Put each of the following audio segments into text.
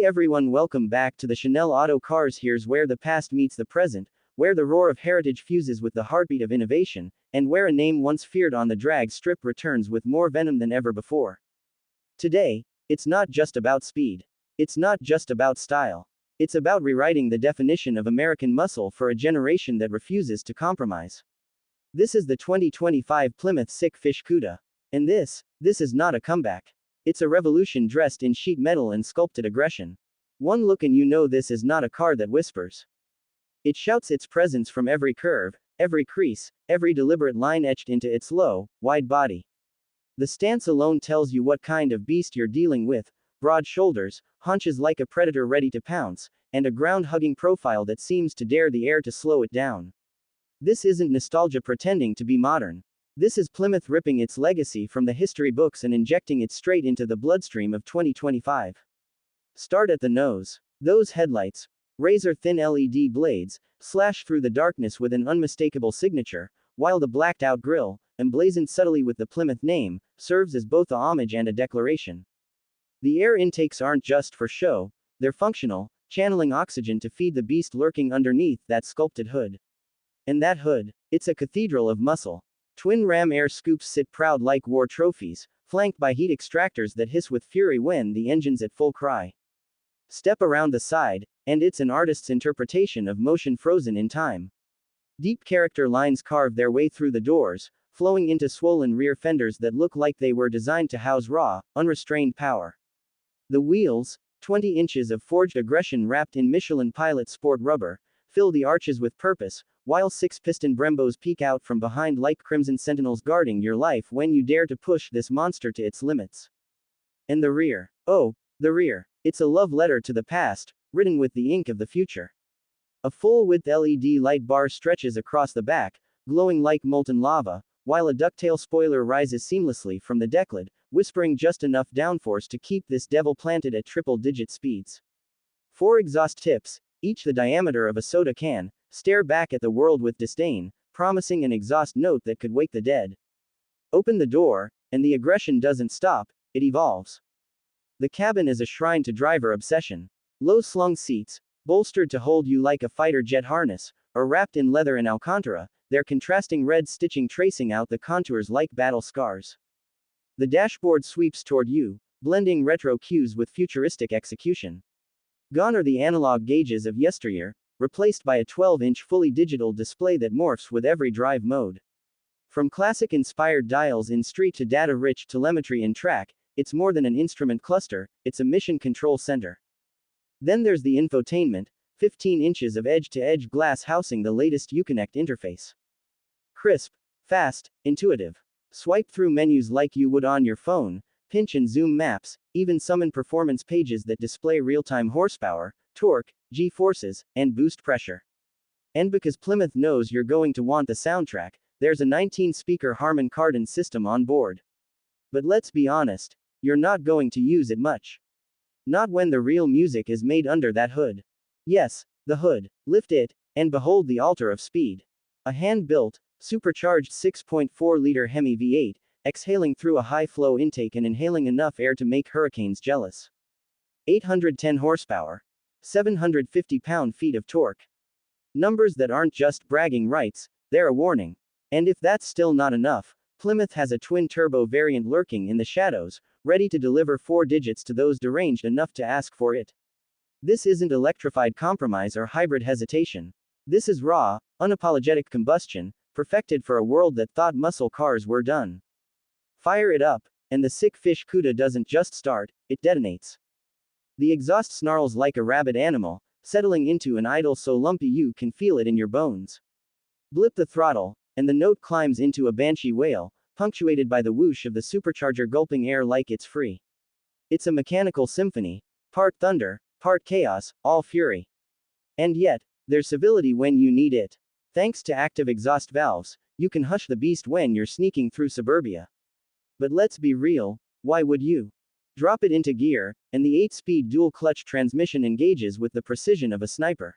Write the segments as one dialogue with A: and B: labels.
A: everyone, welcome back to the Chanel Auto Cars. Here's where the past meets the present, where the roar of heritage fuses with the heartbeat of innovation, and where a name once feared on the drag strip returns with more venom than ever before. Today, it's not just about speed. It's not just about style. It's about rewriting the definition of American muscle for a generation that refuses to compromise. This is the 2025 Plymouth Sick Fish Cuda. And this is not a comeback. It's a revolution dressed in sheet metal and sculpted aggression. One look and you know this is not a car that whispers. It shouts its presence from every curve, every crease, every deliberate line etched into its low, wide body. The stance alone tells you what kind of beast you're dealing with: broad shoulders, haunches like a predator ready to pounce, and a ground-hugging profile that seems to dare the air to slow it down. This isn't nostalgia pretending to be modern. This is Plymouth ripping its legacy from the history books and injecting it straight into the bloodstream of 2025. Start at the nose. Those headlights, razor-thin LED blades, slash through the darkness with an unmistakable signature, while the blacked-out grille, emblazoned subtly with the Plymouth name, serves as both a homage and a declaration. The air intakes aren't just for show, they're functional, channeling oxygen to feed the beast lurking underneath that sculpted hood. And that hood, it's a cathedral of muscle. Twin ram air scoops sit proud like war trophies, flanked by heat extractors that hiss with fury when the engine's at full cry. Step around the side, and it's an artist's interpretation of motion frozen in time. Deep character lines carve their way through the doors, flowing into swollen rear fenders that look like they were designed to house raw, unrestrained power. The wheels, 20 inches of forged aggression wrapped in Michelin Pilot sport rubber, fill the arches with purpose, while six-piston Brembos peek out from behind like crimson sentinels guarding your life when you dare to push this monster to its limits. And the rear. Oh, the rear. It's a love letter to the past, written with the ink of the future. A full-width LED light bar stretches across the back, glowing like molten lava, while a ducktail spoiler rises seamlessly from the decklid, whispering just enough downforce to keep this devil planted at triple-digit speeds. 4 exhaust tips, each the diameter of a soda can, stare back at the world with disdain, promising an exhaust note that could wake the dead. Open the door, and the aggression doesn't stop, it evolves. The cabin is a shrine to driver obsession. Low-slung seats, bolstered to hold you like a fighter jet harness, or wrapped in leather and alcantara, their contrasting red stitching tracing out the contours like battle scars. The dashboard sweeps toward you, blending retro cues with futuristic execution. Gone are the analog gauges of yesteryear, replaced by a 12-inch fully digital display that morphs with every drive mode. From classic-inspired dials in street to data-rich telemetry in track, it's more than an instrument cluster, it's a mission control center. Then there's the infotainment, 15 inches of edge-to-edge glass housing the latest Uconnect interface. Crisp, fast, intuitive. Swipe through menus like you would on your phone, pinch and zoom maps, even summon performance pages that display real-time horsepower, torque, G-forces, and boost pressure. And because Plymouth knows you're going to want the soundtrack, there's a 19-speaker Harman Kardon system on board. But let's be honest, you're not going to use it much. Not when the real music is made under that hood. Yes, the hood. Lift it, and behold the altar of speed. A hand-built, supercharged 6.4-liter Hemi V8, exhaling through a high-flow intake and inhaling enough air to make hurricanes jealous. 810 horsepower. 750 pound-feet of torque. Numbers that aren't just bragging rights, they're a warning. And if that's still not enough, Plymouth has a twin-turbo variant lurking in the shadows, ready to deliver 4 digits to those deranged enough to ask for it. This isn't electrified compromise or hybrid hesitation. This is raw, unapologetic combustion, perfected for a world that thought muscle cars were done. Fire it up, and the Sick Fish Cuda doesn't just start, it detonates. The exhaust snarls like a rabid animal, settling into an idle so lumpy you can feel it in your bones. Blip the throttle, and the note climbs into a banshee wail, punctuated by the whoosh of the supercharger gulping air like it's free. It's a mechanical symphony, part thunder, part chaos, all fury. And yet, there's civility when you need it. Thanks to active exhaust valves, you can hush the beast when you're sneaking through suburbia. But let's be real, why would you? Drop it into gear, and the 8-speed dual-clutch transmission engages with the precision of a sniper.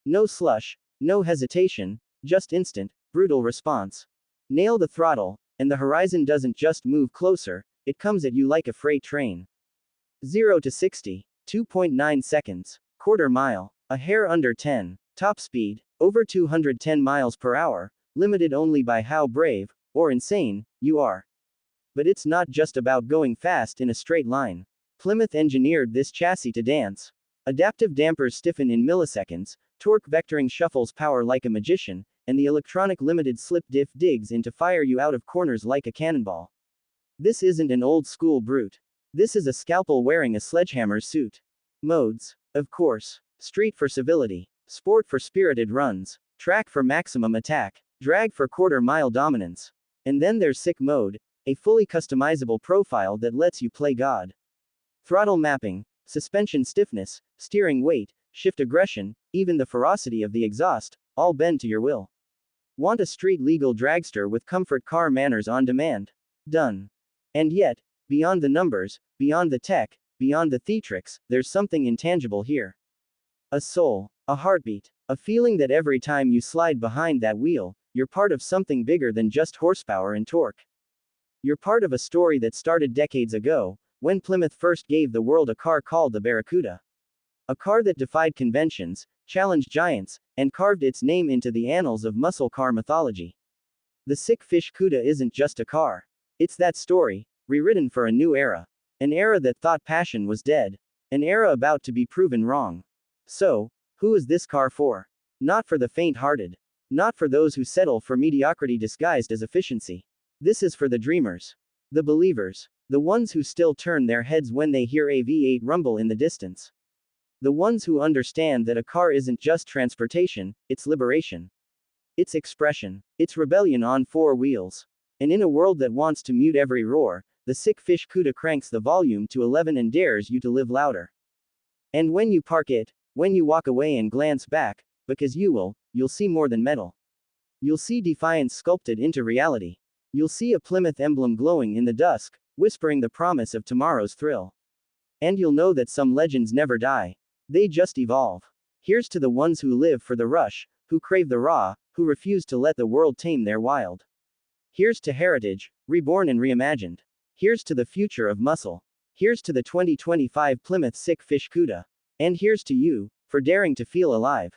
A: No slush, no hesitation, just instant, brutal response. Nail the throttle, and the horizon doesn't just move closer, it comes at you like a freight train. 0 to 60. 2.9 seconds. Quarter mile. A hair under 10. Top speed. Over 210 miles per hour. Limited only by how brave, or insane, you are. But it's not just about going fast in a straight line. Plymouth engineered this chassis to dance. Adaptive dampers stiffen in milliseconds, torque vectoring shuffles power like a magician, and the electronic limited slip diff digs in to fire you out of corners like a cannonball. This isn't an old school brute. This is a scalpel wearing a sledgehammer suit. Modes. Of course. Street for civility. Sport for spirited runs. Track for maximum attack. Drag for quarter mile dominance. And then there's sick mode, a fully customizable profile that lets you play God. Throttle mapping, suspension stiffness, steering weight, shift aggression, even the ferocity of the exhaust, all bend to your will. Want a street-legal dragster with comfort car manners on demand? Done. And yet, beyond the numbers, beyond the tech, beyond the theatrics, there's something intangible here. A soul, a heartbeat, a feeling that every time you slide behind that wheel, you're part of something bigger than just horsepower and torque. You're part of a story that started decades ago, when Plymouth first gave the world a car called the Barracuda. A car that defied conventions, challenged giants, and carved its name into the annals of muscle car mythology. The sick fish Cuda isn't just a car. It's that story, rewritten for a new era. An era that thought passion was dead. An era about to be proven wrong. So, who is this car for? Not for the faint-hearted. Not for those who settle for mediocrity disguised as efficiency. This is for the dreamers. The believers. The ones who still turn their heads when they hear a V8 rumble in the distance. The ones who understand that a car isn't just transportation, it's liberation. It's expression. It's rebellion on four wheels. And in a world that wants to mute every roar, the sick fish Cuda cranks the volume to 11 and dares you to live louder. And when you park it, when you walk away and glance back, because you'll see more than metal. You'll see defiance sculpted into reality. You'll see a Plymouth emblem glowing in the dusk, whispering the promise of tomorrow's thrill. And you'll know that some legends never die. They just evolve. Here's to the ones who live for the rush, who crave the raw, who refuse to let the world tame their wild. Here's to heritage, reborn and reimagined. Here's to the future of muscle. Here's to the 2025 Plymouth Sick Fish Cuda. And here's to you, for daring to feel alive.